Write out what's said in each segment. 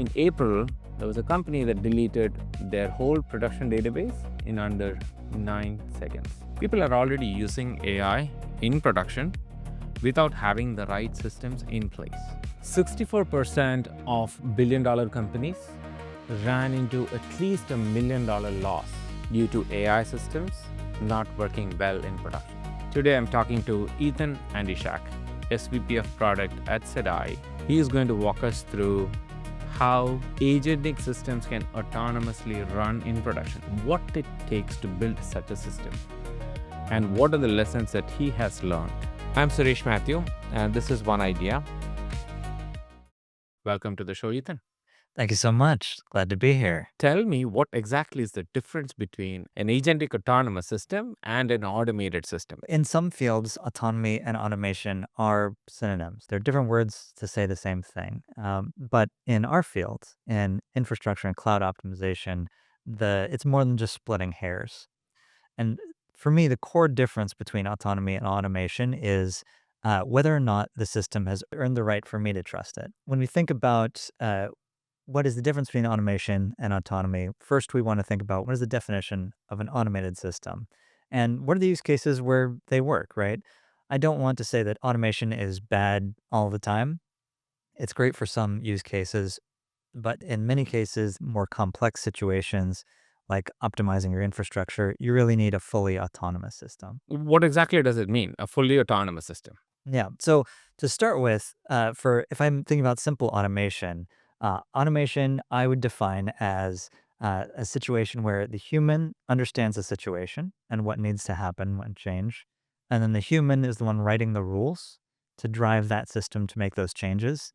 In April, there was a company that deleted their whole production database in under 9 seconds. People are already using AI in production without having the right systems in place. 64% of billion-dollar companies ran into at least $1 million loss due to AI systems not working well in production. Today, I'm talking to Ethan Andyshak, SVP of Product at Sedai. He is going to walk us through how agentic systems can autonomously run in production, what it takes to build such a system, and what are the lessons that he has learned. I'm Suresh Mathew, and this is One Idea. Welcome to the show, Ethan. Thank you so much. Glad to be here. Tell me, what exactly is the difference between an agentic autonomous system and an automated system? In some fields, autonomy and automation are synonyms. They're different words to say the same thing. But in our field, in infrastructure and cloud optimization, it's more than just splitting hairs. And for me, the core difference between autonomy and automation is whether or not the system has earned the right for me to trust it. When we think about what is the difference between automation and autonomy? First, we want to think about what is the definition of an automated system and what are the use cases where they work, right? I don't want to say that automation is bad all the time. It's great for some use cases, but in many cases, more complex situations like optimizing your infrastructure, you really need a fully autonomous system. What exactly does it mean, a fully autonomous system? Yeah. So to start with, for if I'm thinking about simple automation I would define as a situation where the human understands the situation and what needs to happen when change, and then the human is the one writing the rules to drive that system to make those changes,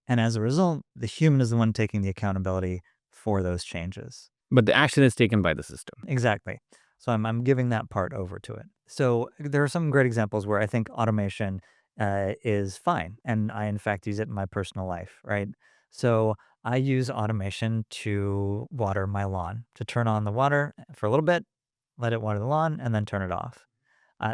and as a result, the human is the one taking the accountability for those changes. But the action is taken by the system. Exactly. So I'm giving that part over to it. So there are some great examples where I think automation is fine, and I in fact use it in my personal life. Right. So I use automation to water my lawn, to turn on the water for a little bit, let it water the lawn, and then turn it off.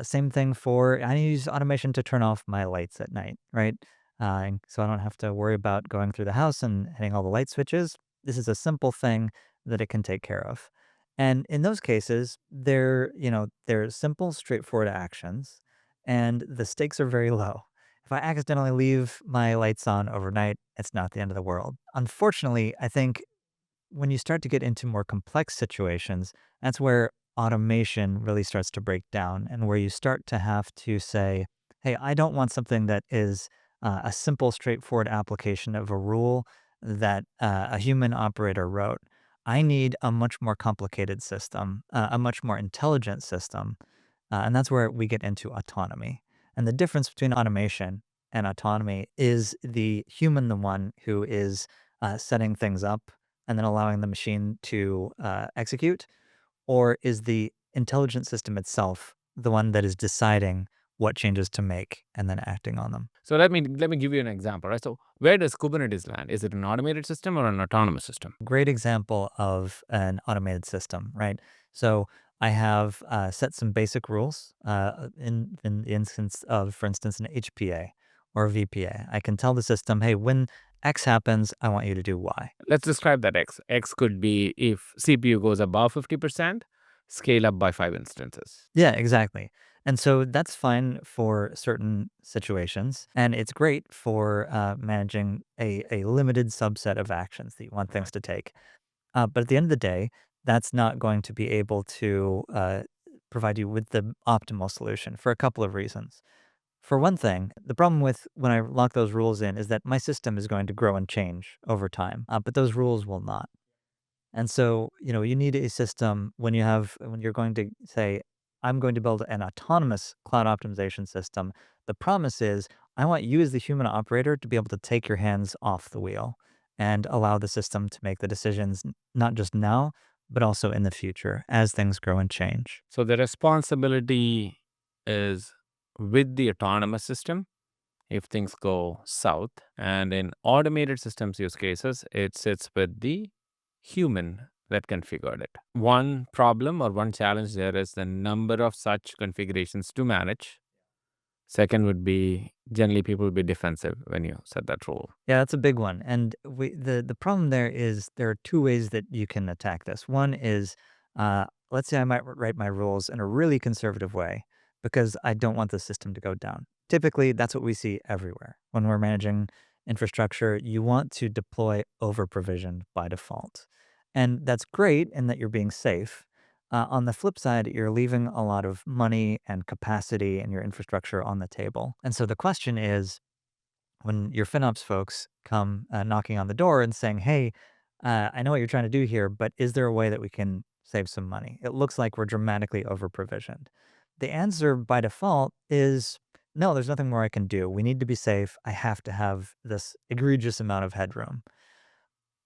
Same thing for I use automation to turn off my lights at night. Right. So I don't have to worry about going through the house and hitting all the light switches. This is a simple thing that it can take care of. And in those cases, they're simple, straightforward actions, and the stakes are very low. If I accidentally leave my lights on overnight, it's not the end of the world. Unfortunately, I think when you start to get into more complex situations, that's where automation really starts to break down and where you start to have to say, hey, I don't want something that is a simple, straightforward application of a rule that a human operator wrote. I need a much more complicated system, a much more intelligent system. And that's where we get into autonomy. And the difference between automation and autonomy is the human, the one who is setting things up and then allowing the machine to execute, or is the intelligent system itself the one that is deciding what changes to make and then acting on them? So let me give you an example, right? So where does Kubernetes land? Is it an automated system or an autonomous system? Great example of an automated system, right? So I have set some basic rules in the instance of, for instance, an HPA or VPA. I can tell the system, hey, when X happens, I want you to do Y. Let's describe that X. X could be if CPU goes above 50%, scale up by 5 instances. Yeah, exactly. And so that's fine for certain situations. And it's great for managing a limited subset of actions that you want things to take. But at the end of the day, that's not going to be able to provide you with the optimal solution for a couple of reasons. For one thing, the problem with when I lock those rules in is that my system is going to grow and change over time, but those rules will not. And so, you need a system when you're going to say, I'm going to build an autonomous cloud optimization system. The promise is I want you as the human operator to be able to take your hands off the wheel and allow the system to make the decisions, not just now, but also in the future as things grow and change. So the responsibility is with the autonomous system if things go south. And in automated systems use cases, it sits with the human that configured it. One problem or one challenge there is the number of such configurations to manage. Second would be generally people will be defensive when you set that rule. Yeah, that's a big one. And the problem there is there are two ways that you can attack this. One is, let's say I might write my rules in a really conservative way because I don't want the system to go down. Typically, that's what we see everywhere. When we're managing infrastructure, you want to deploy over provisioned by default. And that's great in that you're being safe. On the flip side, you're leaving a lot of money and capacity in your infrastructure on the table. And so the question is, when your FinOps folks come knocking on the door and saying, "Hey, I know what you're trying to do here, but is there a way that we can save some money? It looks like we're dramatically over provisioned." The answer by default is no, there's nothing more I can do. We need to be safe. I have to have this egregious amount of headroom.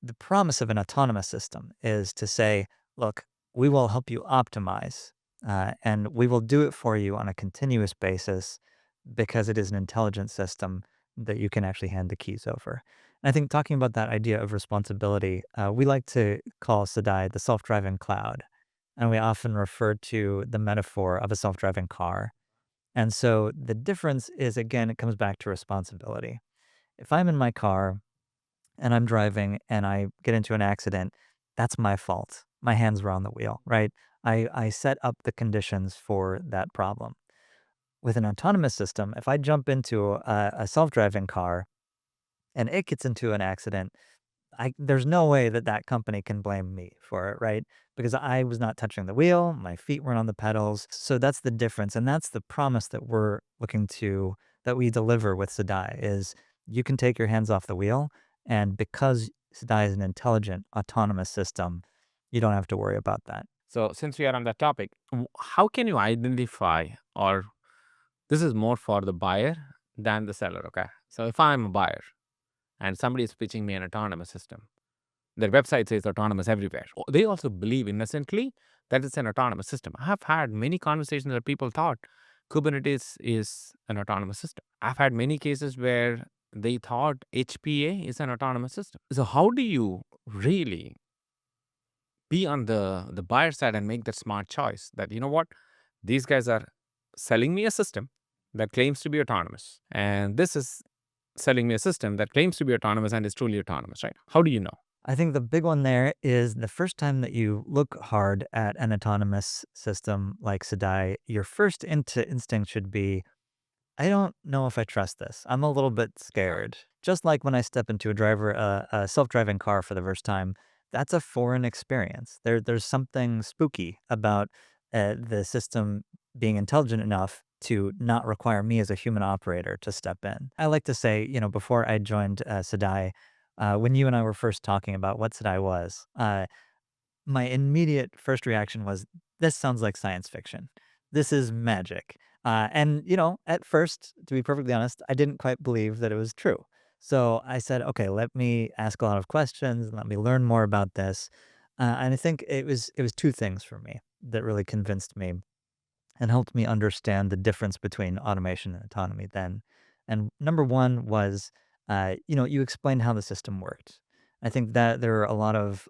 The promise of an autonomous system is to say, look, we will help you optimize and we will do it for you on a continuous basis because it is an intelligent system that you can actually hand the keys over. And I think talking about that idea of responsibility, we like to call Sedai the self driving cloud. And we often refer to the metaphor of a self driving car. And so the difference is, again, it comes back to responsibility. If I'm in my car and I'm driving and I get into an accident, that's my fault. My hands were on the wheel, right? I set up the conditions for that problem. With an autonomous system, if I jump into a self-driving car and it gets into an accident, there's no way that that company can blame me for it, right? Because I was not touching the wheel, my feet weren't on the pedals. So that's the difference, and that's the promise that we're looking to that we deliver with Sedai is you can take your hands off the wheel, and because Sedai is an intelligent, autonomous system, you don't have to worry about that. So since we are on that topic, how can you identify, or this is more for the buyer than the seller, okay? So if I'm a buyer and somebody is pitching me an autonomous system, their website says autonomous everywhere. They also believe innocently that it's an autonomous system. I have had many conversations where people thought Kubernetes is an autonomous system. I've had many cases where they thought HPA is an autonomous system. So how do you really be on the buyer side and make that smart choice that, you know what, these guys are selling me a system that claims to be autonomous, and this is selling me a system that claims to be autonomous and is truly autonomous, right? How do you know? I think the big one there is the first time that you look hard at an autonomous system like Sedai, your first instinct should be, I don't know if I trust this. I'm a little bit scared. Just like when I step into a self-driving car for the first time, that's a foreign experience. There's something spooky about the system being intelligent enough to not require me as a human operator to step in. I like to say, before I joined Sedai, when you and I were first talking about what Sedai was, my immediate first reaction was, this sounds like science fiction. This is magic. And at first, to be perfectly honest, I didn't quite believe that it was true. So I said, okay, let me ask a lot of questions, let me learn more about this. And I think it was two things for me that really convinced me and helped me understand the difference between automation and autonomy then. And number one was, you explained how the system worked. I think that there are a lot of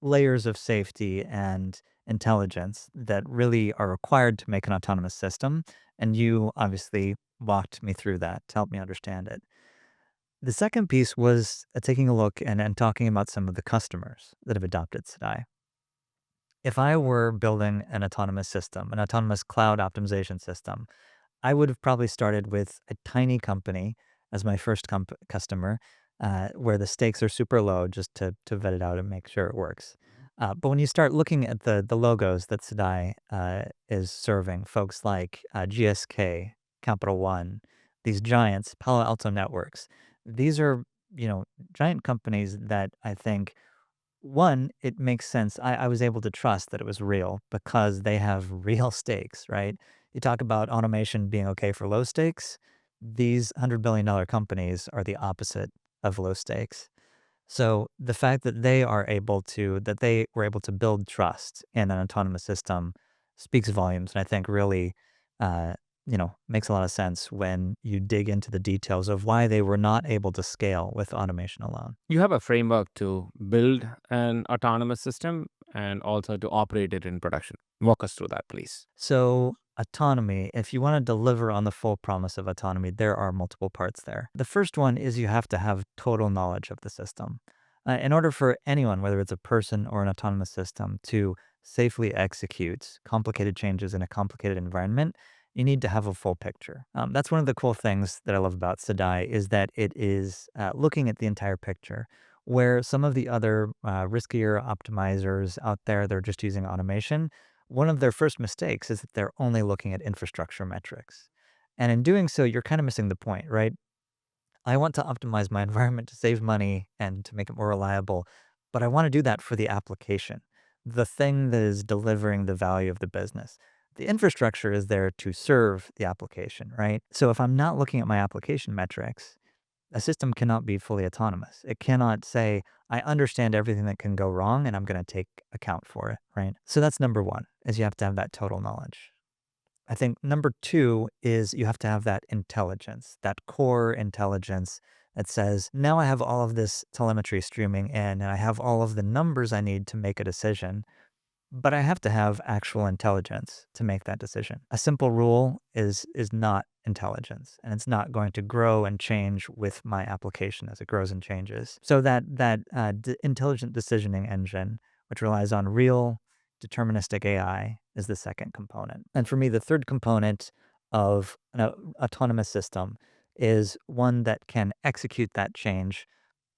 layers of safety and intelligence that really are required to make an autonomous system. And you obviously walked me through that to help me understand it. The second piece was taking a look and talking about some of the customers that have adopted Sedai. If I were building an autonomous system, an autonomous cloud optimization system, I would have probably started with a tiny company as my first customer, where the stakes are super low just to vet it out and make sure it works. But when you start looking at the logos that Sedai is serving, folks like GSK, Capital One, these giants, Palo Alto Networks, these are, giant companies that I think one, it makes sense. I was able to trust that it was real because they have real stakes, right? You talk about automation being okay for low stakes. These $100 billion companies are the opposite of low stakes. So the fact that they were able to build trust in an autonomous system speaks volumes. And I think really, uh, makes a lot of sense when you dig into the details of why they were not able to scale with automation alone. You have a framework to build an autonomous system and also to operate it in production. Walk us through that, please. So autonomy, if you want to deliver on the full promise of autonomy, there are multiple parts there. The first one is you have to have total knowledge of the system. In order for anyone, whether it's a person or an autonomous system, to safely execute complicated changes in a complicated environment, you need to have a full picture. That's one of the cool things that I love about Sedai is that it is looking at the entire picture. Where some of the other riskier optimizers out there, they're just using automation. One of their first mistakes is that they're only looking at infrastructure metrics. And in doing so, you're kind of missing the point, right? I want to optimize my environment to save money and to make it more reliable, but I want to do that for the application, the thing that is delivering the value of the business. The infrastructure is there to serve the application, right? So if I'm not looking at my application metrics, a system cannot be fully autonomous. It cannot say, I understand everything that can go wrong and I'm going to take account for it, right? So that's number one, is you have to have that total knowledge. I think number two is you have to have that intelligence, that core intelligence that says, now I have all of this telemetry streaming in and I have all of the numbers I need to make a decision, but I have to have actual intelligence to make that decision. A simple rule is not intelligence, and it's not going to grow and change with my application as it grows and changes. So that intelligent decisioning engine, which relies on real deterministic AI, is the second component. And for me, the third component of an autonomous system is one that can execute that change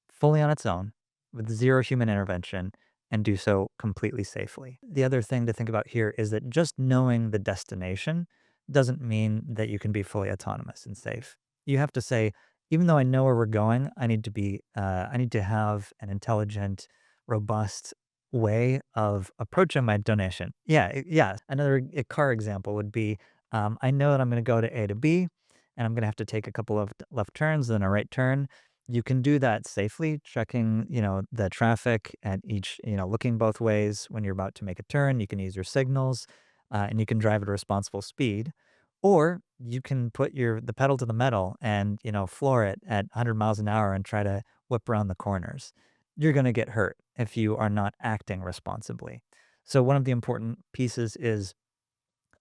fully on its own with zero human intervention and do so completely safely. The other thing to think about here is that just knowing the destination doesn't mean that you can be fully autonomous and safe. You have to say, even though I know where we're going, I need to have an intelligent, robust way of approaching my donation. Yeah. Another car example would be, I know that I'm going to go to A to B, and I'm going to have to take a couple of left turns, then a right turn. You can do that safely, checking, the traffic at each, looking both ways when you're about to make a turn. You can use your signals, and you can drive at a responsible speed. Or you can put the pedal to the metal and, floor it at 100 miles an hour and try to whip around the corners. You're going to get hurt if you are not acting responsibly. So one of the important pieces is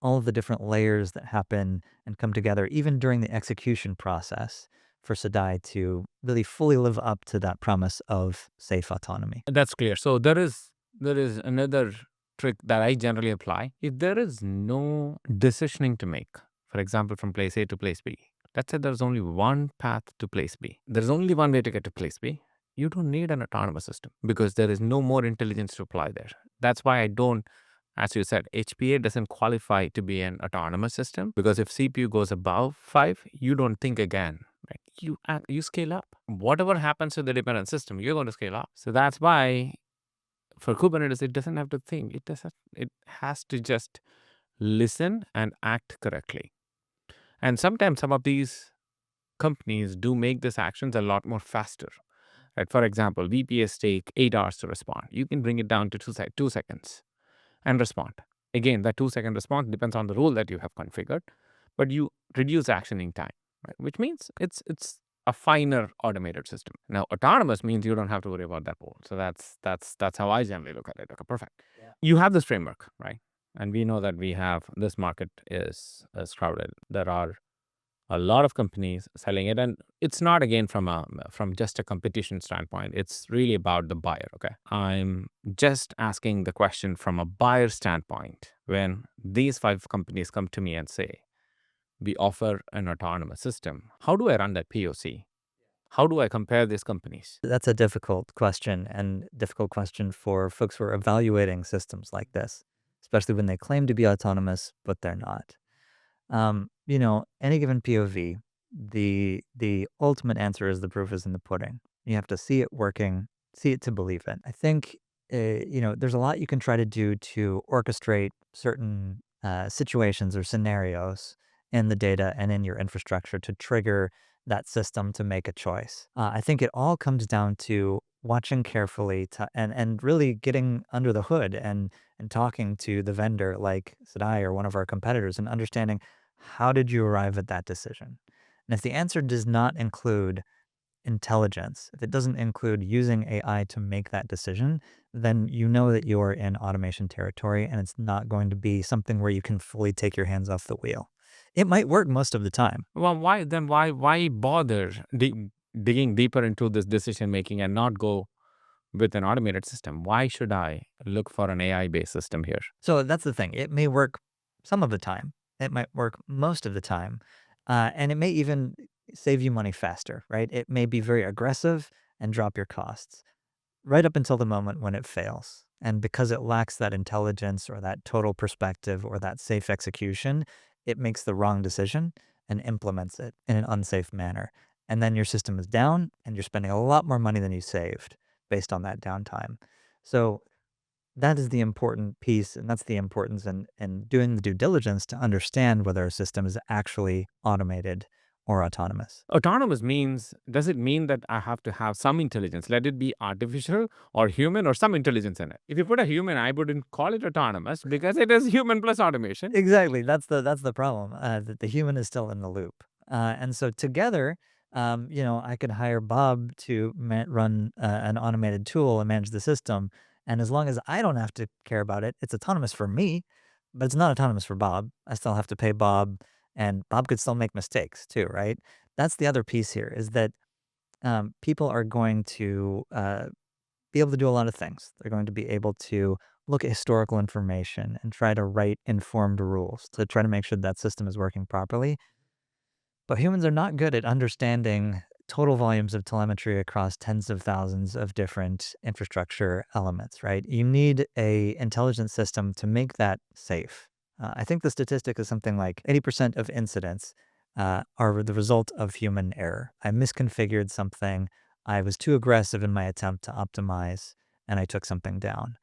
all of the different layers that happen and come together, even during the execution process, for Sedai to really fully live up to that promise of safe autonomy. That's clear. So there is another trick that I generally apply. If there is no decisioning to make, for example, from place A to place B, let's say there's only one path to place B. There's only one way to get to place B. You don't need an autonomous system because there is no more intelligence to apply there. That's why I don't, as you said, HPA doesn't qualify to be an autonomous system because if CPU goes above 5, you don't think again. Right? You scale up. Whatever happens to the dependent system, you're going to scale up. So that's why for Kubernetes, it doesn't have to think. It has to just listen and act correctly. And sometimes some of these companies do make these actions a lot more faster. Right? For example, VPS take 8 hours to respond. You can bring it down to 2 seconds and respond. Again, that 2-second response depends on the rule that you have configured, but you reduce actioning time, right? Which means it's a finer automated system. Now, autonomous means you don't have to worry about that rule. So that's how I generally look at it. Okay, perfect. Yeah. You have this framework, right? And we know that this market is crowded. There are a lot of companies selling it, and it's not again from just a competition standpoint. It's really about the buyer. Okay, I'm just asking the question from a buyer standpoint. When these 5 companies come to me and say we offer an autonomous system, how do I run that POC? How do I compare these companies? That's a difficult question, and difficult question for folks who are evaluating systems like this, especially when they claim to be autonomous, but they're not. Any given POV, the ultimate answer is the proof is in the pudding. You have to see it working, see it to believe it. I think, there's a lot you can try to do to orchestrate certain situations or scenarios in the data and in your infrastructure to trigger that system to make a choice. I think it all comes down to watching carefully and really getting under the hood and talking to the vendor like Sedai or one of our competitors and understanding how did you arrive at that decision? And if the answer does not include intelligence, if it doesn't include using AI to make that decision, then you know that you're in automation territory and it's not going to be something where you can fully take your hands off the wheel. It might work most of the time. Well, why bother digging deeper into this decision making and not go with an automated system? Why should I look for an AI based system here? So that's the thing. It may work some of the time. It might work most of the time. And it may even save you money faster, right? It may be very aggressive and drop your costs right up until the moment when it fails. And because it lacks that intelligence or that total perspective or that safe execution, it makes the wrong decision and implements it in an unsafe manner. And then your system is down and you're spending a lot more money than you saved based on that downtime. So that is the important piece, and that's the importance in doing the due diligence to understand whether a system is actually automated or autonomous. Autonomous means, does it mean that I have to have some intelligence? Let it be artificial or human or some intelligence in it. If you put a human, I wouldn't call it autonomous because it is human plus automation. Exactly. That's the problem. That the human is still in the loop, and so together, I could hire Bob to run an automated tool and manage the system, and as long as I don't have to care about it, it's autonomous for me, but it's not autonomous for Bob. I still have to pay Bob, and Bob could still make mistakes too, right? That's the other piece here is that people are going to be able to do a lot of things. They're going to be able to look at historical information and try to write informed rules to try to make sure that system is working properly. But humans are not good at understanding total volumes of telemetry across tens of thousands of different infrastructure elements, right? You need a intelligent system to make that safe. I think the statistic is something like 80% of incidents are the result of human error. I misconfigured something. I was too aggressive in my attempt to optimize, and I took something down.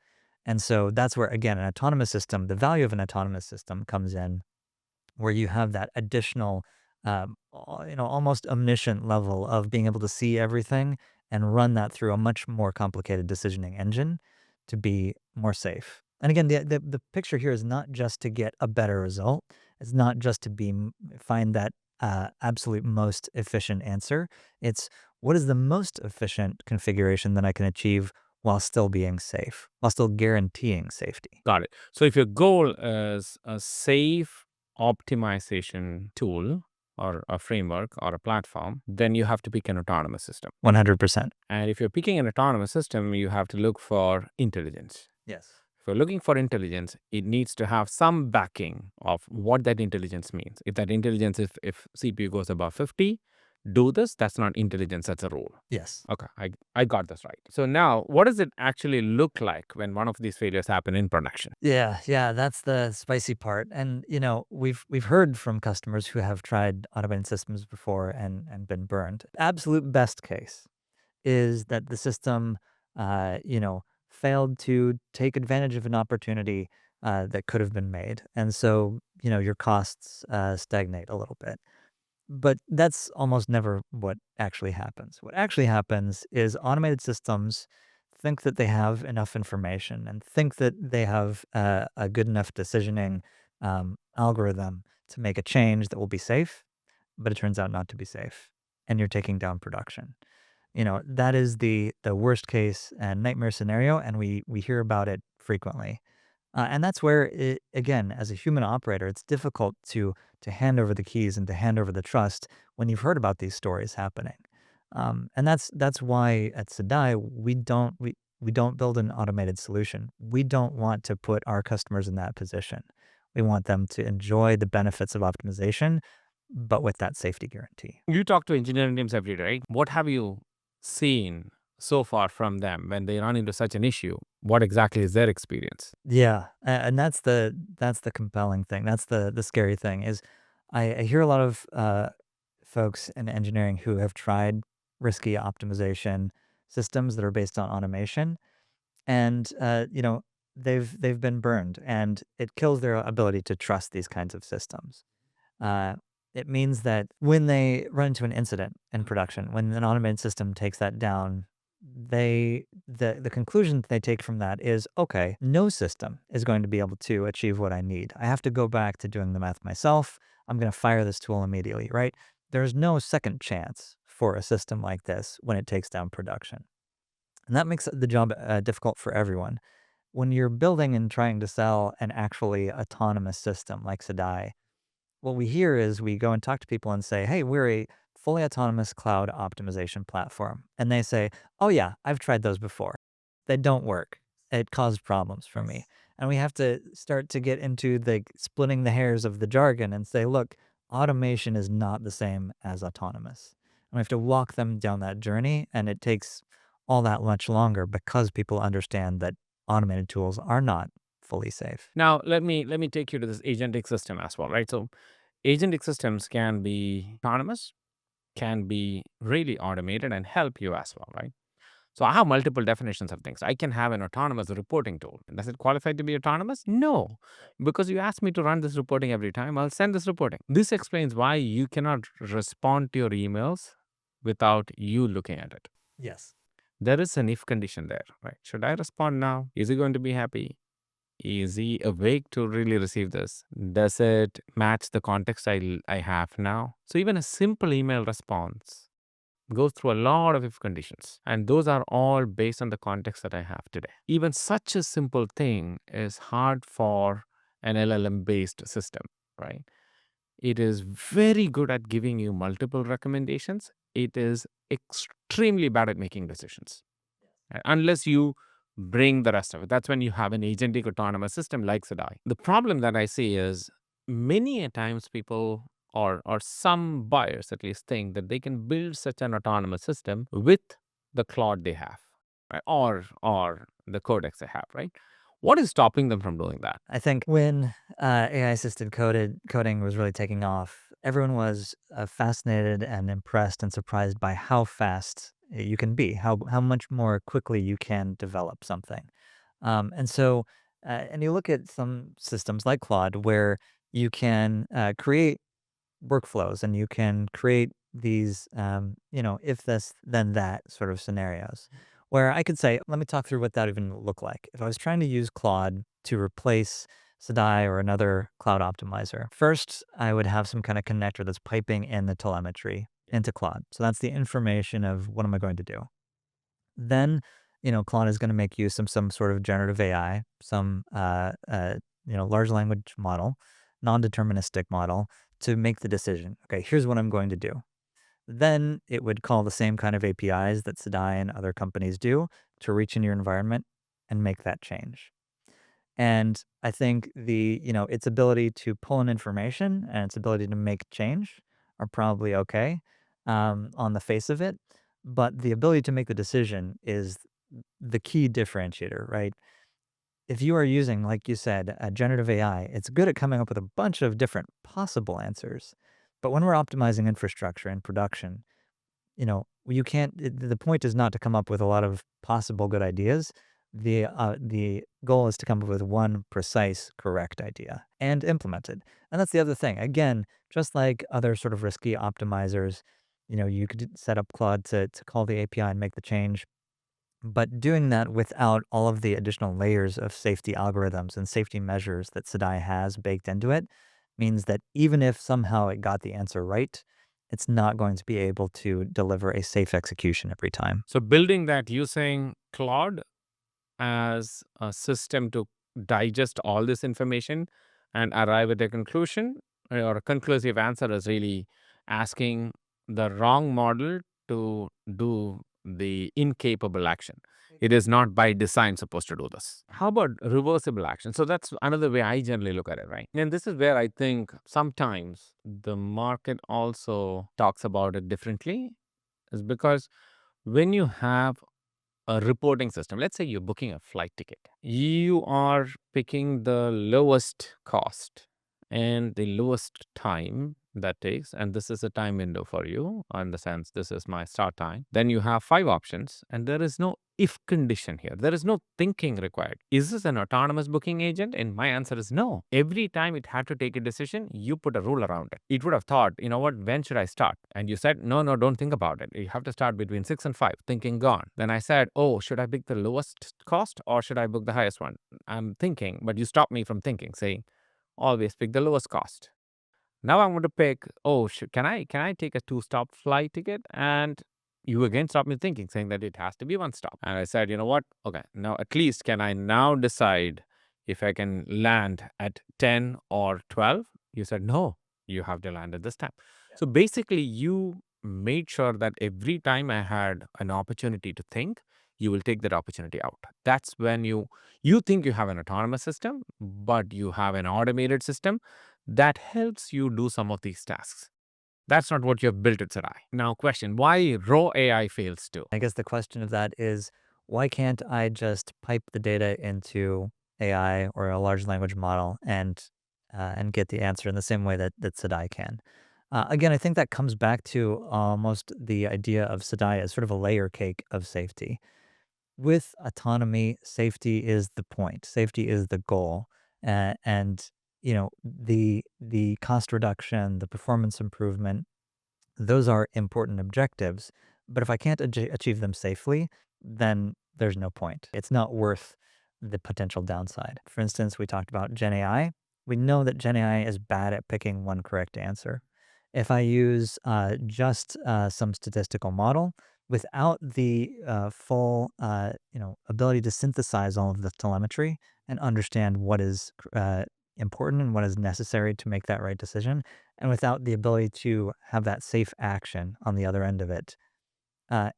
And so that's where, again, an autonomous system, the value of an autonomous system comes in, where you have that additional, almost omniscient level of being able to see everything and run that through a much more complicated decisioning engine to be more safe. And again, the picture here is not just to get a better result. It's not just to find that absolute most efficient answer. It's what is the most efficient configuration that I can achieve while still being safe, while still guaranteeing safety. Got it. So if your goal is a safe optimization tool or a framework or a platform, then you have to pick an autonomous system. 100%. And if you're picking an autonomous system, you have to look for intelligence. Yes. If you're looking for intelligence, it needs to have some backing of what that intelligence means. If that intelligence, if CPU goes above 50, do this, that's not intelligence, that's a rule. Yes. Okay, I got this right. So now, what does it actually look like when one of these failures happen in production? Yeah, that's the spicy part. And we've heard from customers who have tried automated systems before and been burned. Absolute best case is that the system, failed to take advantage of an opportunity that could have been made, and so your costs stagnate a little bit. But that's almost never what actually happens. What actually happens is automated systems think that they have enough information and think that they have a good enough decisioning algorithm to make a change that will be safe, but it turns out not to be safe, and you're taking down production. That is the worst case and nightmare scenario, and we hear about it frequently. And that's where again, as a human operator, it's difficult to hand over the keys and to hand over the trust when you've heard about these stories happening. And that's why at Sedai we don't build an automated solution. We don't want to put our customers in that position. We want them to enjoy the benefits of optimization, but with that safety guarantee. You talk to engineering teams every day, right? What have you seen so far from them when they run into such an issue? What exactly is their experience? Yeah, and that's the compelling thing. That's the scary thing is I hear a lot of folks in engineering who have tried risky optimization systems that are based on automation, and they've been burned, and it kills their ability to trust these kinds of systems. Uh, it means that when they run into an incident in production, when an automated system takes that down, the conclusion that they take from that is, okay, no system is going to be able to achieve what I need. I have to go back to doing the math myself. I'm going to fire this tool immediately, right? There's no second chance for a system like this when it takes down production. And that makes the job difficult for everyone. When you're building and trying to sell an actually autonomous system like Sedai, what we hear is we go and talk to people and say, hey, we're a fully autonomous cloud optimization platform. And they say, oh, yeah, I've tried those before. They don't work. It caused problems for me. And we have to start to get into the splitting the hairs of the jargon and say, look, automation is not the same as autonomous. And we have to walk them down that journey. And it takes all that much longer because people understand that automated tools are not fully safe. Now, let me take you to this agentic system as well, right? So agentic systems can be autonomous, can be really automated and help you as well, right? So I have multiple definitions of things. I can have an autonomous reporting tool. Does it qualify to be autonomous? No, because you ask me to run this reporting every time, I'll send this reporting. This explains why you cannot respond to your emails without you looking at it. Yes. There is an if condition there, right? Should I respond now? Is he going to be happy? Is he awake to really receive this? Does it match the context I have now? So even a simple email response goes through a lot of if conditions. And those are all based on the context that I have today. Even such a simple thing is hard for an LLM based system, right? It is very good at giving you multiple recommendations. It is extremely bad at making decisions, right? Unless you bring the rest of it. That's when you have an agentic autonomous system like Sedai. The problem that I see is many a times people or some buyers at least think that they can build such an autonomous system with the Claude they have, right? Or the codex they have, right? What is stopping them from doing that? I think when AI-assisted coding was really taking off, everyone was fascinated and impressed and surprised by how fast you can be, how much more quickly you can develop something. And you look at some systems like Claude where you can create workflows and you can create these, if this, then that sort of scenarios where I could say, let me talk through what that even look like. If I was trying to use Claude to replace Sedai or another cloud optimizer, first I would have some kind of connector that's piping in the telemetry into Claude. So that's the information of what am I going to do. Then, Claude is going to make use of some sort of generative AI, some, large language model, non-deterministic model to make the decision. Okay, here's what I'm going to do. Then it would call the same kind of APIs that Sedai and other companies do to reach in your environment and make that change. And I think its ability to pull in information and its ability to make change are probably okay on the face of it. But the ability to make the decision is the key differentiator, right? If you are using, like you said, a generative AI, it's good at coming up with a bunch of different possible answers. But when we're optimizing infrastructure and production, you can't, the point is not to come up with a lot of possible good ideas. The goal is to come up with one precise correct idea and implement it. And that's the other thing. Again, just like other sort of risky optimizers, you could set up Claude to call the API and make the change. But doing that without all of the additional layers of safety algorithms and safety measures that Sedai has baked into it means that even if somehow it got the answer right, it's not going to be able to deliver a safe execution every time. So building that using Claude as a system to digest all this information and arrive at a conclusion or a conclusive answer is really asking the wrong model to do the incapable action. It is not by design supposed to do this. How about reversible action? So that's another way I generally look at it, right? And this is where I think sometimes the market also talks about it differently, is because when you have a reporting system. Let's say you're booking a flight ticket. You are picking the lowest cost and the lowest time that takes, and this is a time window for you, in the sense this is my start time. Then you have 5 options, and there is no if condition here. There is no thinking required. Is this an autonomous booking agent? And my answer is no. Every time it had to take a decision, you put a rule around it. It would have thought, you know what, when should I start? And you said, no, don't think about it. You have to start between 6 and 5, thinking gone. Then I said, oh, should I pick the lowest cost or should I book the highest one? I'm thinking, but you stopped me from thinking, saying, always pick the lowest cost. Now I'm going to pick, oh, can I take a 2-stop flight ticket? And you again stopped me thinking, saying that it has to be 1 stop. And I said, you know what? Okay, now at least can I now decide if I can land at 10 or 12? You said, no, you have to land at this time. So basically, you made sure that every time I had an opportunity to think, you will take that opportunity out. That's when you think you have an autonomous system, but you have an automated system that helps you do some of these tasks. That's not what you have built at Sedai. Now, question, why raw AI fails too? I guess the question of that is, why can't I just pipe the data into AI or a large language model and get the answer in the same way that Sedai can? Again, I think that comes back to almost the idea of Sedai as sort of a layer cake of safety. With autonomy, safety is the point. Safety is the goal, and the cost reduction, the performance improvement, those are important objectives, but if I can't achieve them safely, then there's no point. It's not worth the potential downside. For instance, we talked about Gen AI. We know that Gen AI is bad at picking one correct answer. If I use just some statistical model without the full, ability to synthesize all of the telemetry and understand what is important and what is necessary to make that right decision, and without the ability to have that safe action on the other end of it,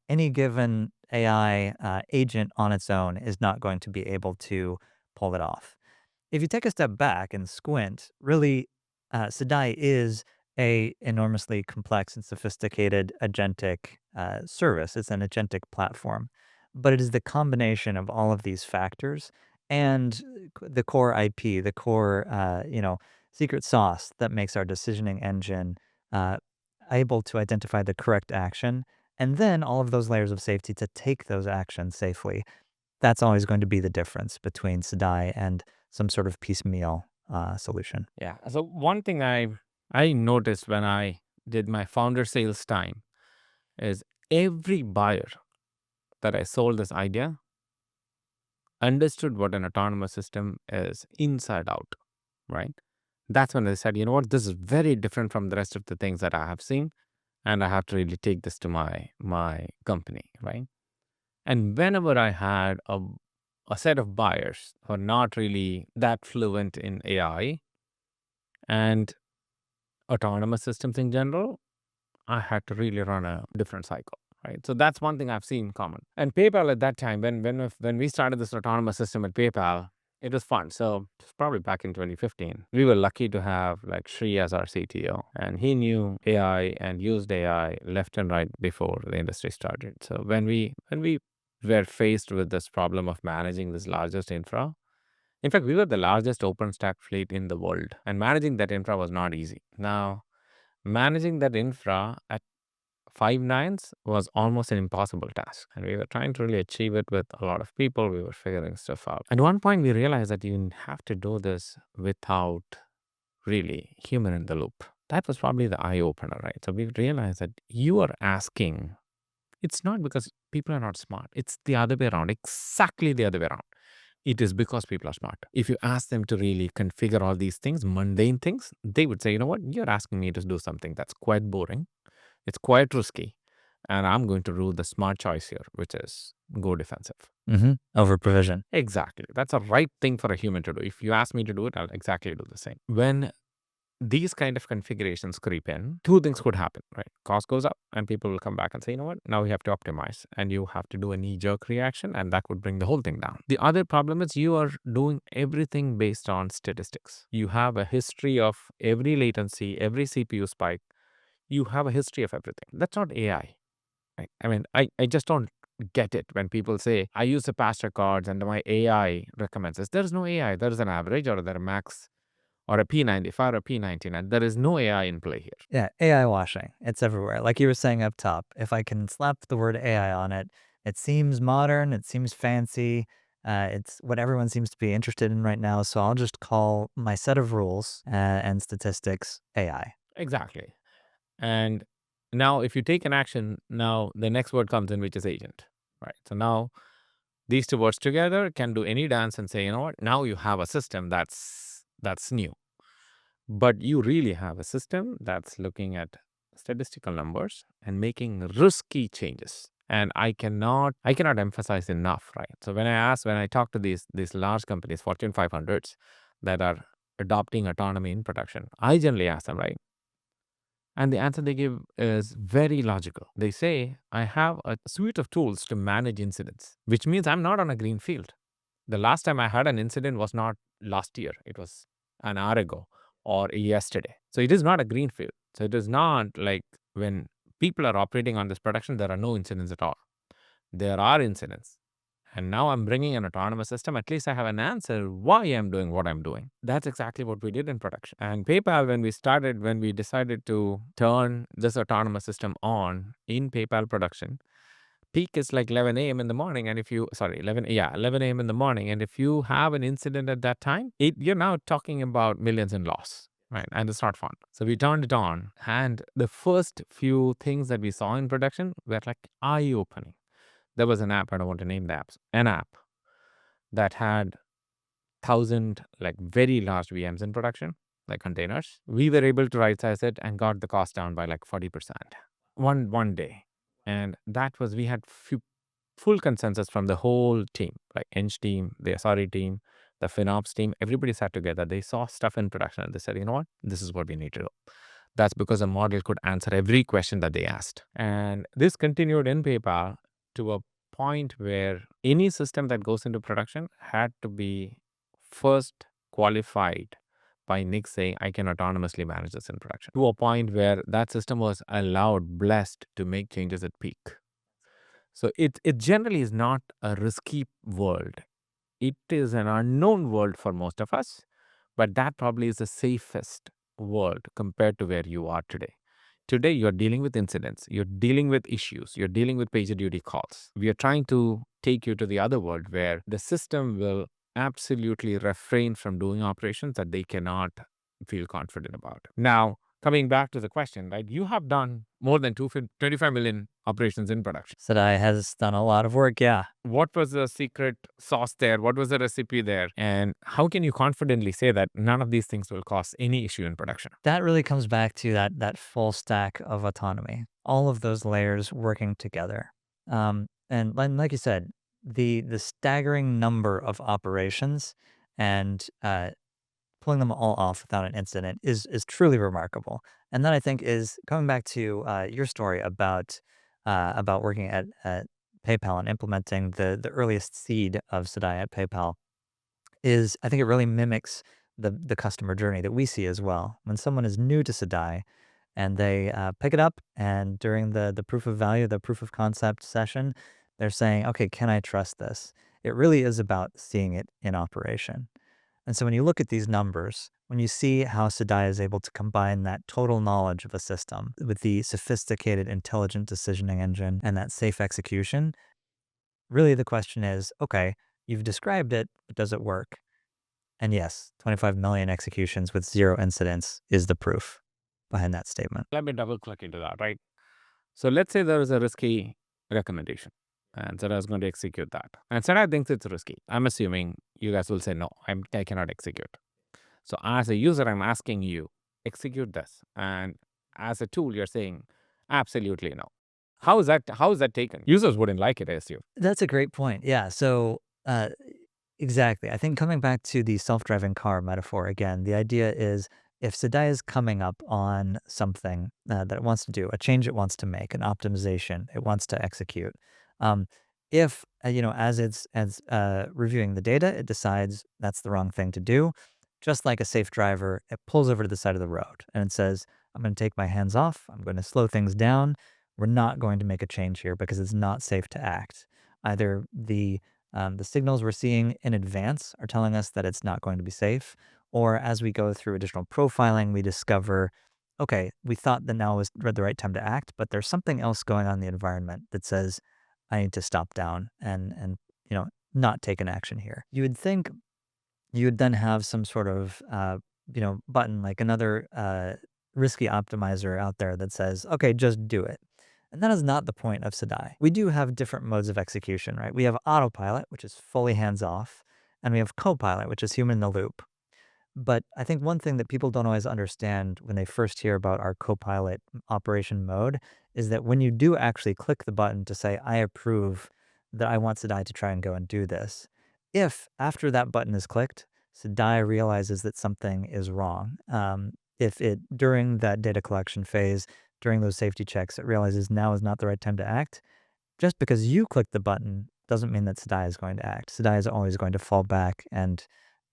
any given AI agent on its own is not going to be able to pull it off. If you take a step back and squint, really, Sedai is a enormously complex and sophisticated agentic service. It's an agentic platform, but it is the combination of all of these factors and the core IP, the core, secret sauce that makes our decisioning engine uh, able to identify the correct action, and then all of those layers of safety to take those actions safely. That's always going to be the difference between Sedai and some sort of piecemeal solution. Yeah. So one thing I noticed when I did my founder sales time is every buyer that I sold this idea understood what an autonomous system is inside out, right? That's when they said, you know what, this is very different from the rest of the things that I have seen, and I have to really take this to my company, right? And whenever I had a set of buyers who are not really that fluent in AI and autonomous systems in general, I had to really run a different cycle, right? So that's one thing I've seen in common. And PayPal at that time, when we started this autonomous system at PayPal, it was fun. So it's probably back in 2015. We were lucky to have like Sri as our CTO, and he knew AI and used AI left and right before the industry started. So when we were faced with this problem of managing this largest infra, in fact, we were the largest OpenStack fleet in the world, and managing that infra was not easy. Now, managing that infra at 5 nines was almost an impossible task. And we were trying to really achieve it with a lot of people. We were figuring stuff out. At one point, we realized that you have to do this without really human in the loop. That was probably the eye opener, right? So we realized that you are asking, it's not because people are not smart, it's the other way around, exactly the other way around. It is because people are smart. If you ask them to really configure all these things, mundane things, they would say, you know what, you're asking me to do something that's quite boring, it's quite risky, and I'm going to rule the smart choice here, which is go defensive. Over provision. Exactly. That's a right thing for a human to do. If you ask me to do it, I'll exactly do the same. When these kind of configurations creep in, two things could happen, right? Cost goes up and people will come back and say, you know what, now we have to optimize, and you have to do a knee-jerk reaction, and that would bring the whole thing down. The other problem is you are doing everything based on statistics. You have a history of every latency, every CPU spike. You have a history of everything. That's not AI. Right? I mean, I just don't get it when people say, I use the past records and my AI recommends this. There is no AI. There is an average or there a max or a P95 or a P99. There is no AI in play here. Yeah, AI washing. It's everywhere. Like you were saying up top, if I can slap the word AI on it, it seems modern, it seems fancy. It's what everyone seems to be interested in right now. So I'll just call my set of rules and statistics AI. Exactly. And now if you take an action, now the next word comes in, which is agent. Right. So now these two words together can do any dance and say, you know what, now you have a system that's new. But you really have a system that's looking at statistical numbers and making risky changes. And I cannot emphasize enough, right? So when I talk to these large companies, Fortune 500s, that are adopting autonomy in production, I generally ask them, right? And the answer they give is very logical. They say, I have a suite of tools to manage incidents, which means I'm not on a green field. The last time I had an incident was not last year, it was an hour ago or yesterday. So it is not a green field. So it is not like when people are operating on this production, there are no incidents at all. There are incidents. And now I'm bringing an autonomous system. At least I have an answer why I'm doing what I'm doing. That's exactly what we did in production. And PayPal, when we decided to turn this autonomous system on in PayPal production, peak is like 11 a.m. in the morning. And if you, sorry, 11 a.m. in the morning. And if you have an incident at that time, you're now talking about millions in loss. Right. And it's not fun. So we turned it on. And the first few things that we saw in production were like eye opening. There was an app, I don't want to name the apps, an app that had 1,000 like very large VMs in production, like containers. We were able to right size it and got the cost down by like 40% one day. And that was, we had full consensus from the whole team, like Eng team, the SRE team, the FinOps team. Everybody sat together. They saw stuff in production and they said, you know what, this is what we need to do. That's because a model could answer every question that they asked. And this continued in PayPal to a point where any system that goes into production had to be first qualified by Nick saying, I can autonomously manage this in production, to a point where that system was allowed, blessed to make changes at peak. So it generally is not a risky world. It is an unknown world for most of us, but that probably is the safest world compared to where you are today. Today, you're dealing with incidents, you're dealing with issues, you're dealing with PagerDuty calls. We are trying to take you to the other world where the system will absolutely refrain from doing operations that they cannot feel confident about. Now, coming back to the question, right? You have done more than 25 million operations in production. Sedai has done a lot of work, yeah. What was the secret sauce there? What was the recipe there? And how can you confidently say that none of these things will cause any issue in production? That really comes back to that full stack of autonomy, all of those layers working together. And like you said, the staggering number of operations and pulling them all off without an incident is truly remarkable. And that I think is coming back to your story about working at PayPal and implementing the earliest seed of Sedai at PayPal is I think it really mimics the customer journey that we see as well. When someone is new to Sedai and they pick it up and during the proof of value, the proof of concept session, they're saying, okay, can I trust this? It really is about seeing it in operation. And so when you look at these numbers, when you see how Sedai is able to combine that total knowledge of a system with the sophisticated intelligent decisioning engine and that safe execution, really the question is, okay, you've described it, but does it work? And yes, 25 million executions with 0 incidents is the proof behind that statement. Let me double click into that, right? So let's say there is a risky recommendation and Sarah is going to execute that. And Sarah thinks it's risky. I'm assuming you guys will say, no, I cannot execute. So as a user, I'm asking you, execute this. And as a tool, you're saying, absolutely no. How is that taken? Users wouldn't like it, I assume. That's a great point. Yeah. So, exactly. I think coming back to the self-driving car metaphor again, the idea is if Sedai is coming up on something that it wants to do, a change it wants to make, an optimization it wants to execute, um, if as it's reviewing the data, it decides that's the wrong thing to do, just like a safe driver, it pulls over to the side of the road and it says, "I'm going to take my hands off. I'm going to slow things down. We're not going to make a change here because it's not safe to act." Either the signals we're seeing in advance are telling us that it's not going to be safe, or as we go through additional profiling, we discover, okay, we thought that now was the right time to act, but there's something else going on in the environment that says I need to stop down and not take an action here. You would think you would then have some sort of button like another risky optimizer out there that says, okay, just do it. And that is not the point of Sedai. We do have different modes of execution, right? We have autopilot, which is fully hands off, and we have copilot, which is human in the loop. But I think one thing that people don't always understand when they first hear about our Copilot operation mode is that when you do actually click the button to say, I approve that I want Sedai to try and go and do this, if after that button is clicked, Sedai realizes that something is wrong, if it during that data collection phase, during those safety checks, it realizes now is not the right time to act, just because you click the button doesn't mean that Sedai is going to act. Sedai is always going to fall back and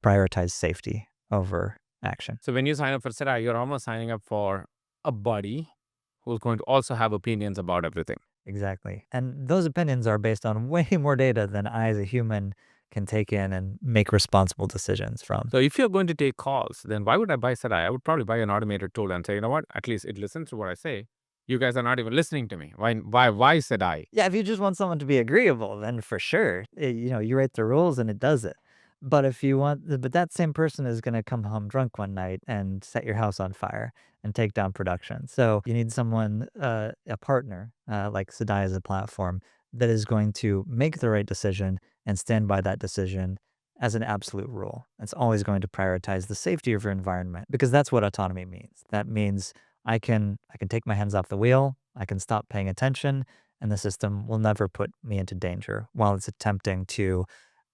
prioritize safety over action. So when you sign up for Sedai, you're almost signing up for a buddy who's going to also have opinions about everything. Exactly. And those opinions are based on way more data than I, as a human, can take in and make responsible decisions from. So if you're going to take calls, then why would I buy Sedai? I would probably buy an automated tool and say, you know what? At least it listens to what I say. You guys are not even listening to me. Why Sedai? Yeah, if you just want someone to be agreeable, then for sure, you write the rules and it does it. But that same person is going to come home drunk one night and set your house on fire and take down production. So you need someone, a partner, like Sedai as a platform, that is going to make the right decision and stand by that decision as an absolute rule. It's always going to prioritize the safety of your environment because that's what autonomy means. That means I can take my hands off the wheel, I can stop paying attention, and the system will never put me into danger while it's attempting to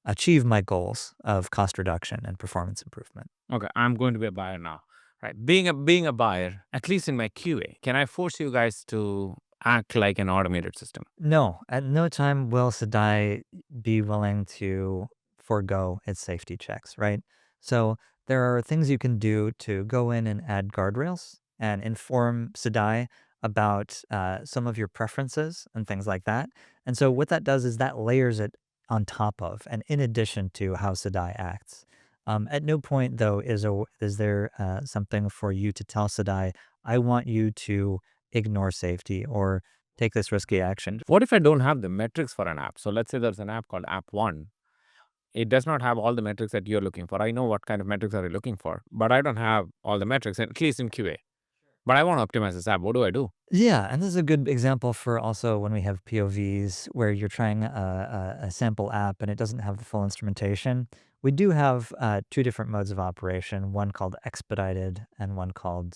achieve my goals of cost reduction and performance improvement. Okay, I'm going to be a buyer now. Right. Being a buyer, at least in my QA, can I force you guys to act like an automated system? No, at no time will Sedai be willing to forego its safety checks, right? So there are things you can do to go in and add guardrails and inform Sedai about some of your preferences and things like that. And so what that does is that layers it on top of and in addition to how Sedai acts. At no point, though, is there something for you to tell Sedai, I want you to ignore safety or take this risky action. What if I don't have the metrics for an app? So let's say there's an app called App One. It does not have all the metrics that you're looking for. I know what kind of metrics are you looking for, but I don't have all the metrics, at least in QA. But I want to optimize this app. What do I do? Yeah, and this is a good example for also when we have POVs where you're trying a sample app and it doesn't have the full instrumentation. We do have two different modes of operation, one called expedited and one called,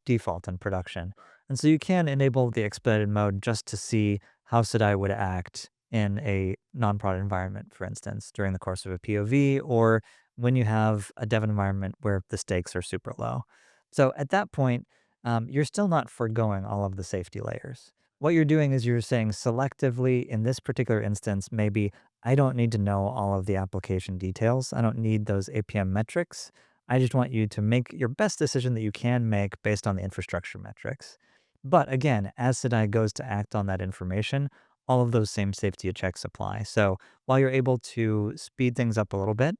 default in production. And so you can enable the expedited mode just to see how Sedai would act in a non-prod environment, for instance, during the course of a POV, or when you have a dev environment where the stakes are super low. So at that point, you're still not foregoing all of the safety layers. What you're doing is you're saying selectively in this particular instance, maybe I don't need to know all of the application details. I don't need those APM metrics. I just want you to make your best decision that you can make based on the infrastructure metrics. But again, as Sedai goes to act on that information, all of those same safety checks apply. So while you're able to speed things up a little bit,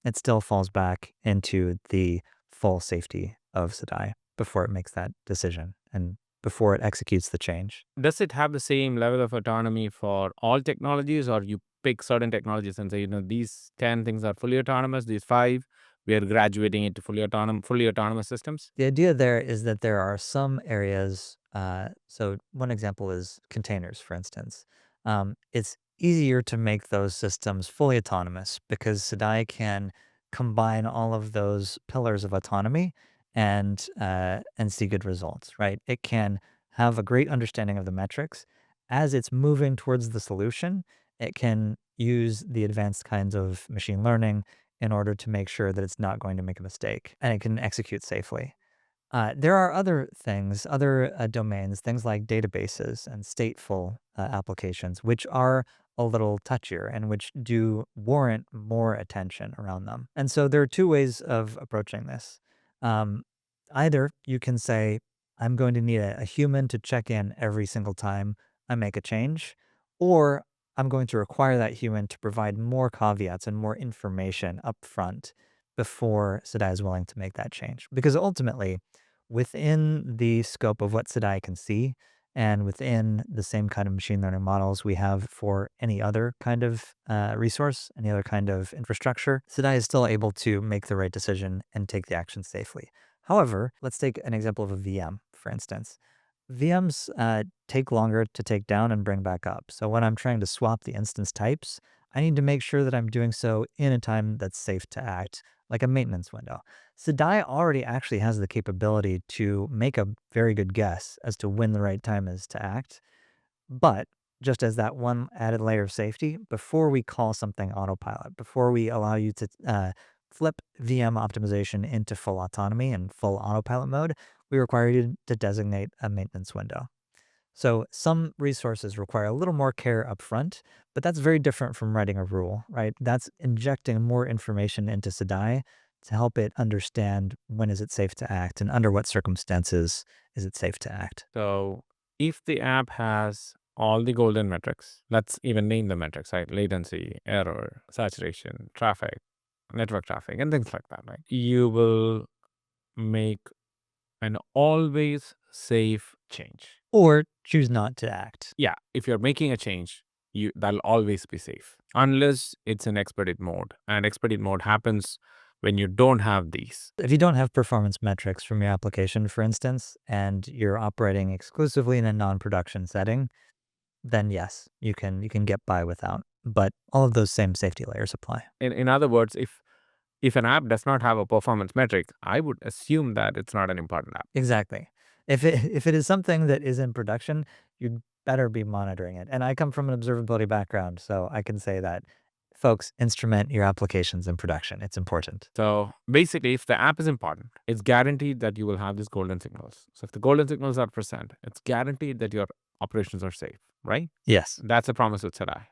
it still falls back into the full safety of Sedai before it makes that decision and before it executes the change. Does it have the same level of autonomy for all technologies, or you pick certain technologies and say, these 10 things are fully autonomous, these five, we are graduating into fully autonomous systems? The idea there is that there are some areas. So one example is containers, for instance. It's easier to make those systems fully autonomous because Sedai can combine all of those pillars of autonomy and see good results. Right? It can have a great understanding of the metrics as it's moving towards the solution. It can use the advanced kinds of machine learning in order to make sure that it's not going to make a mistake and it can execute safely. There are other things, other domains, things like databases and stateful applications, which are a little touchier and which do warrant more attention around them. And so there are two ways of approaching this. Um, Either you can say, I'm going to need a human to check in every single time I make a change, or I'm going to require that human to provide more caveats and more information up front before Sedai is willing to make that change. Because ultimately, within the scope of what Sedai can see, and within the same kind of machine learning models we have for any other kind of resource, any other kind of infrastructure, Sedai is still able to make the right decision and take the action safely. However, let's take an example of a VM, for instance. VMs take longer to take down and bring back up. So when I'm trying to swap the instance types, I need to make sure that I'm doing so in a time that's safe to act, like a maintenance window. Sedai already actually has the capability to make a very good guess as to when the right time is to act. But just as that one added layer of safety, before we call something autopilot, before we allow you to flip VM optimization into full autonomy and full autopilot mode, we require you to designate a maintenance window. So some resources require a little more care upfront, but that's very different from writing a rule, right? That's injecting more information into Sedai to help it understand when is it safe to act and under what circumstances is it safe to act. So if the app has all the golden metrics, let's even name the metrics, right? Latency, error, saturation, traffic, network traffic, and things like that, right? You will make an always safe change. Or choose not to act. Yeah, if you're making a change, that'll always be safe unless it's in expedite mode. And expedite mode happens when you don't have these. If you don't have performance metrics from your application, for instance, and you're operating exclusively in a non-production setting, then yes, you can get by without. But all of those same safety layers apply. In other words, if an app does not have a performance metric, I would assume that it's not an important app. Exactly. If it is something that is in production, you'd better be monitoring it. And I come from an observability background, so I can say that folks, instrument your applications in production. It's important. So basically, if the app is important, it's guaranteed that you will have these golden signals. So if the golden signals are present, it's guaranteed that your operations are safe, right? Yes, That's a promise with Sedai.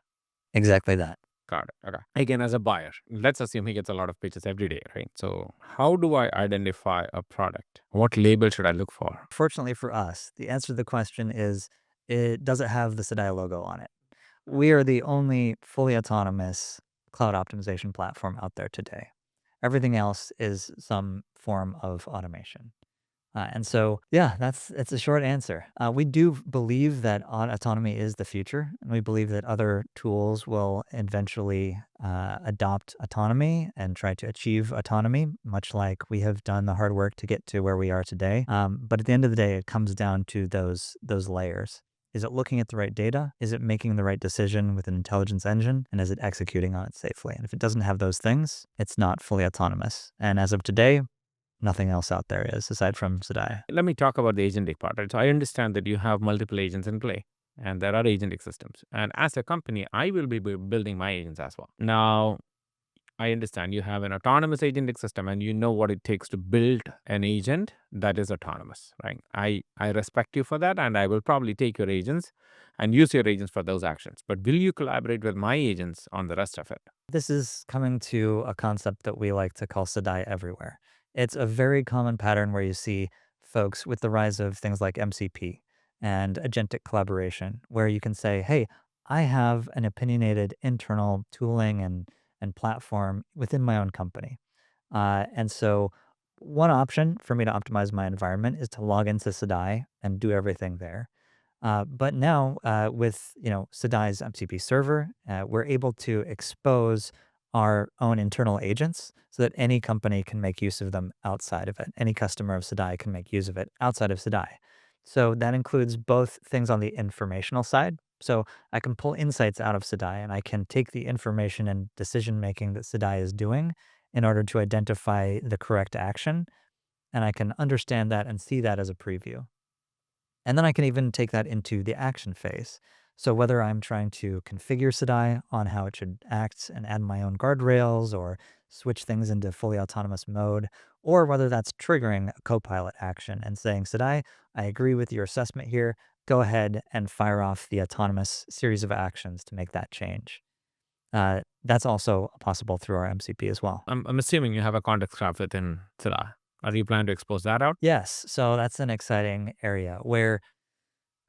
exactly that. Got it. Okay. Again, as a buyer, let's assume he gets a lot of pitches every day, right? So how do I identify a product? What label should I look for? Fortunately for us, the answer to the question is it doesn't have the Sedai logo on it. We are the only fully autonomous cloud optimization platform out there today. Everything else is some form of automation. And so, yeah, it's a short answer. We do believe that autonomy is the future, and we believe that other tools will eventually adopt autonomy and try to achieve autonomy, much like we have done the hard work to get to where we are today. But at the end of the day, it comes down to those layers. Is it looking at the right data? Is it making the right decision with an intelligence engine? And is it executing on it safely? And if it doesn't have those things, it's not fully autonomous. And as of today, nothing else out there is aside from Sedai. Let me talk about the agentic part. Right? So I understand that you have multiple agents in play and there are agentic systems. And as a company, I will be building my agents as well. Now, I understand you have an autonomous agentic system and you know what it takes to build an agent that is autonomous, right? I respect you for that and I will probably take your agents and use your agents for those actions. But will you collaborate with my agents on the rest of it? This is coming to a concept that we like to call Sedai everywhere. It's a very common pattern where you see folks with the rise of things like MCP and agentic collaboration, where you can say, hey, I have an opinionated internal tooling and platform within my own company. And so one option for me to optimize my environment is to log into Sedai and do everything there. But now, with Sedai's MCP server, we're able to expose our own internal agents so that any company can make use of them outside of it. Any customer of Sedai can make use of it outside of Sedai. So that includes both things on the informational side. So I can pull insights out of Sedai and I can take the information and decision making that Sedai is doing in order to identify the correct action. And I can understand that and see that as a preview. And then I can even take that into the action phase. So whether I'm trying to configure Sedai on how it should act and add my own guardrails or switch things into fully autonomous mode, or whether that's triggering a copilot action and saying, Sedai, I agree with your assessment here. Go ahead and fire off the autonomous series of actions to make that change. That's also possible through our MCP as well. I'm assuming you have a context graph within Sedai. Are you planning to expose that out? Yes, so that's an exciting area where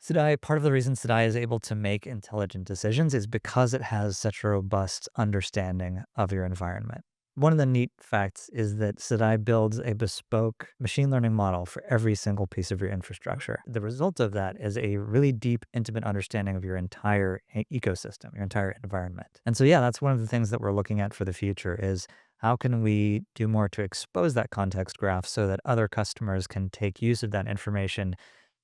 Sedai, part of the reason Sedai is able to make intelligent decisions is because it has such a robust understanding of your environment. One of the neat facts is that Sedai builds a bespoke machine learning model for every single piece of your infrastructure. The result of that is a really deep, intimate understanding of your entire ecosystem, your entire environment. And so, yeah, that's one of the things that we're looking at for the future is how can we do more to expose that context graph so that other customers can take use of that information.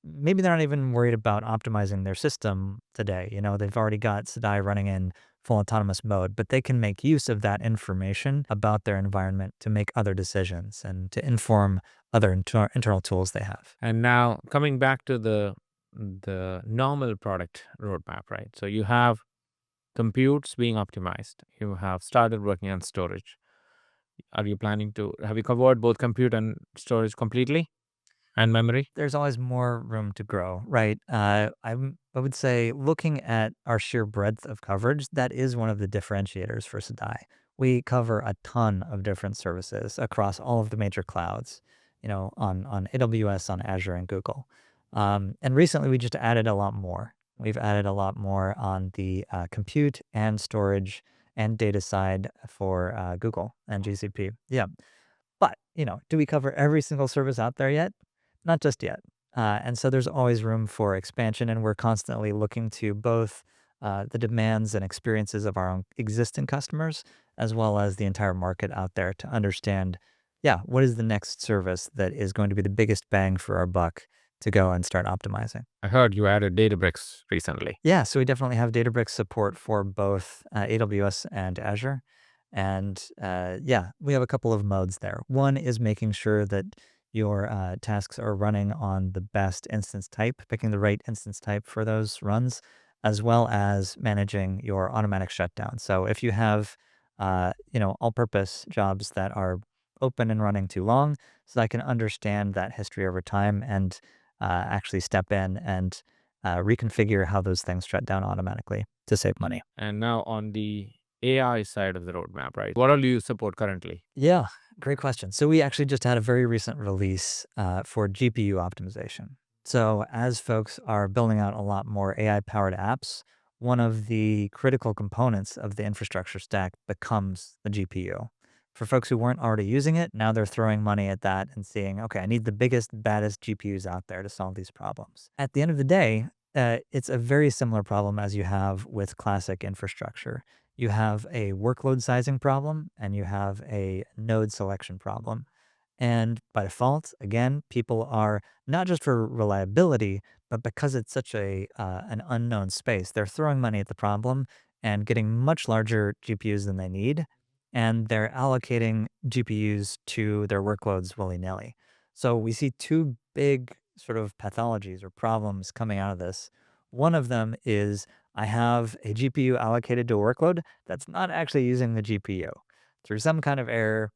Maybe they're not even worried about optimizing their system today. They've already got Sedai running in full autonomous mode, but they can make use of that information about their environment to make other decisions and to inform other internal tools they have. And now coming back to the normal product roadmap, right? So you have computes being optimized. You have started working on storage. Are you planning to have you covered both compute and storage completely and memory? There's always more room to grow, right? I would say looking at our sheer breadth of coverage, that is one of the differentiators for Sedai. We cover a ton of different services across all of the major clouds, on AWS, on Azure, and Google. And recently, we just added a lot more. We've added a lot more on the compute and storage and data side for Google and GCP. Yeah. But, do we cover every single service out there yet? Not just yet. And so there's always room for expansion, and we're constantly looking to both the demands and experiences of our own existing customers, as well as the entire market out there to understand, yeah, what is the next service that is going to be the biggest bang for our buck to go and start optimizing. I heard you added Databricks recently. Yeah, so we definitely have Databricks support for both AWS and Azure. And yeah, we have a couple of modes there. One is making sure that your tasks are running on the best instance type, picking the right instance type for those runs, as well as managing your automatic shutdown. So if you have, all-purpose jobs that are open and running too long, so I can understand that history over time and actually step in and reconfigure how those things shut down automatically to save money. And now on the AI side of the roadmap, right? What all do you support currently? Yeah, great question. So we actually just had a very recent release for GPU optimization. So as folks are building out a lot more AI-powered apps, one of the critical components of the infrastructure stack becomes the GPU. For folks who weren't already using it, now they're throwing money at that and seeing, okay, I need the biggest, baddest GPUs out there to solve these problems. At the end of the day, it's a very similar problem as you have with classic infrastructure. You have a workload sizing problem and you have a node selection problem. And by default, again, people are not just for reliability, but because it's such an unknown space, they're throwing money at the problem and getting much larger GPUs than they need, and they're allocating GPUs to their workloads willy nilly. So we see two big sort of pathologies or problems coming out of this. One of them is I have a GPU allocated to a workload that's not actually using the GPU. Through some kind of error,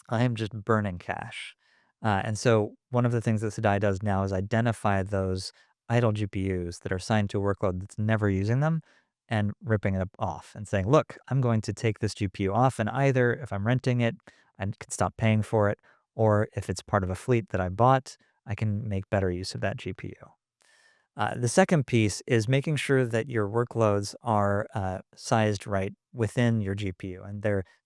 I am just burning cache. And so one of the things that Sedai does now is identify those idle GPUs that are assigned to a workload that's never using them and ripping it off and saying, look, I'm going to take this GPU off. And either if I'm renting it, I can stop paying for it. Or if it's part of a fleet that I bought, I can make better use of that GPU. The second piece is making sure that your workloads are sized right within your GPU and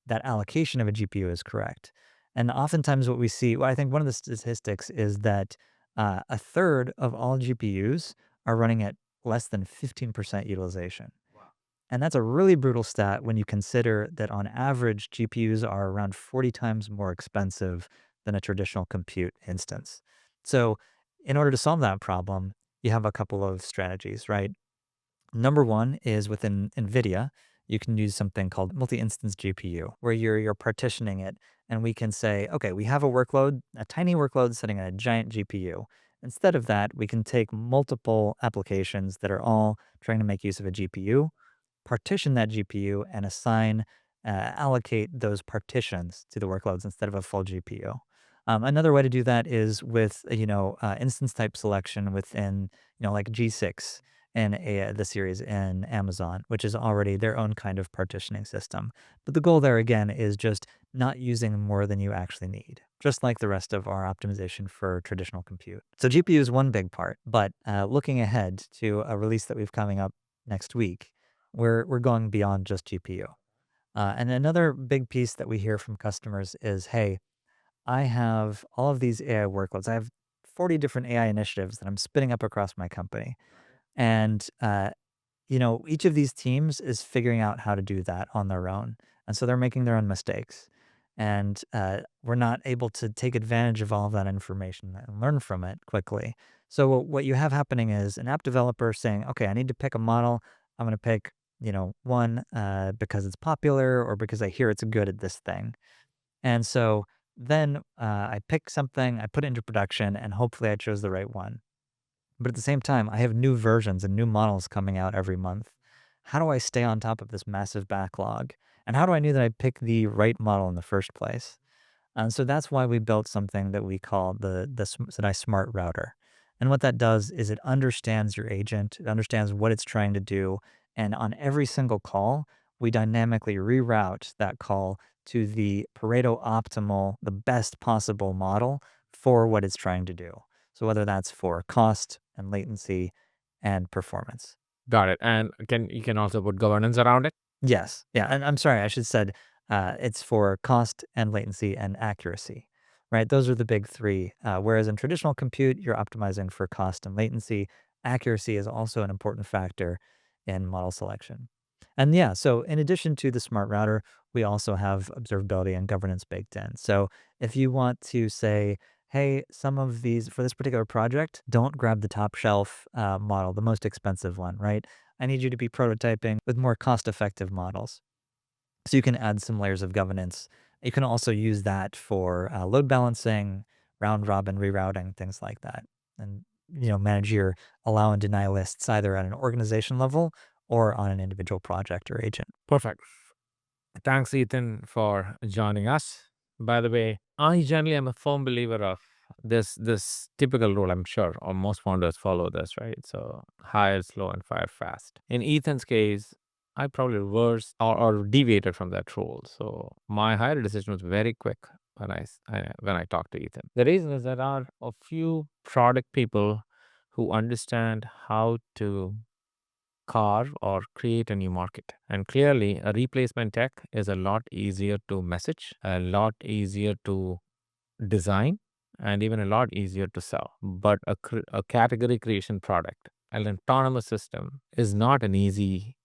that allocation of a GPU is correct. And oftentimes what we see, well, I think one of the statistics is that a third of all GPUs are running at less than 15% utilization. And that's a really brutal stat when you consider that on average, GPUs are around 40 times more expensive than a traditional compute instance. So, in order to solve that problem, you have a couple of strategies, right? Number one is within NVIDIA, you can use something called multi-instance GPU, where you're partitioning it, and we can say, okay, we have a workload, a tiny workload sitting on a giant GPU. Instead of that, we can take multiple applications that are all trying to make use of a GPU, partition that GPU, and allocate those partitions to the workloads instead of a full GPU. Another way to do that is with, instance type selection within, like G6 and the series in Amazon, which is already their own kind of partitioning system. But the goal there, again, is just not using more than you actually need, just like the rest of our optimization for traditional compute. So GPU is one big part, but looking ahead to a release that we've coming up next week, we're going beyond just GPU. And another big piece that we hear from customers is, hey, I have all of these AI workloads. I have 40 different AI initiatives that I'm spinning up across my company. And, each of these teams is figuring out how to do that on their own. And so they're making their own mistakes. And we're not able to take advantage of all of that information and learn from it quickly. So what you have happening is an app developer saying, okay, I need to pick a model. I'm going to pick One, because it's popular or because I hear it's good at this thing. And so then I pick something, I put it into production, and hopefully I chose the right one. But at the same time, I have new versions and new models coming out every month. How do I stay on top of this massive backlog? And how do I know that I picked the right model in the first place? And so that's why we built something that we call the Sedai Smart Router. And what that does is it understands your agent, it understands what it's trying to do, and on every single call, we dynamically reroute that call to the Pareto optimal, the best possible model for what it's trying to do. So whether that's for cost and latency and performance. Got it. And you can also put governance around it? Yes. Yeah. And I'm sorry, I should said it's for cost and latency and accuracy, right? Those are the big three. Whereas in traditional compute, you're optimizing for cost and latency. Accuracy is also an important factor in model selection. And yeah, so in addition to the smart router, we also have observability and governance baked in. So if you want to say, hey, some of these for this particular project, don't grab the top shelf model, the most expensive one, right? I need you to be prototyping with more cost-effective models. So you can add some layers of governance. You can also use that for load balancing, round robin rerouting, things like that. And manage your allow and deny lists either at an organization level or on an individual project or agent. Perfect. Thanks, Ethan, for joining us. By the way, I generally am a firm believer of this typical rule. I'm sure, or most founders follow this, right? So hire slow and fire fast. In Ethan's case, I probably reversed or deviated from that rule. So my hire decision was very quick when I talked to Ethan. The reason is there are a few product people who understand how to carve or create a new market. And clearly, a replacement tech is a lot easier to message, a lot easier to design, and even a lot easier to sell. But a category creation product, an autonomous system, is not an easy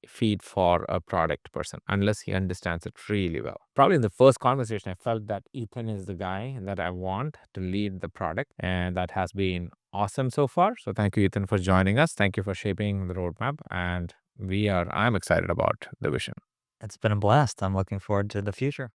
feed for a product person unless he understands it really well. Probably in the first conversation, I felt that Ethan is the guy that I want to lead the product, and that has been awesome so far. So thank you, Ethan, for joining us. Thank you for shaping the roadmap, and I'm excited about the vision. It's been a blast. I'm looking forward to the future.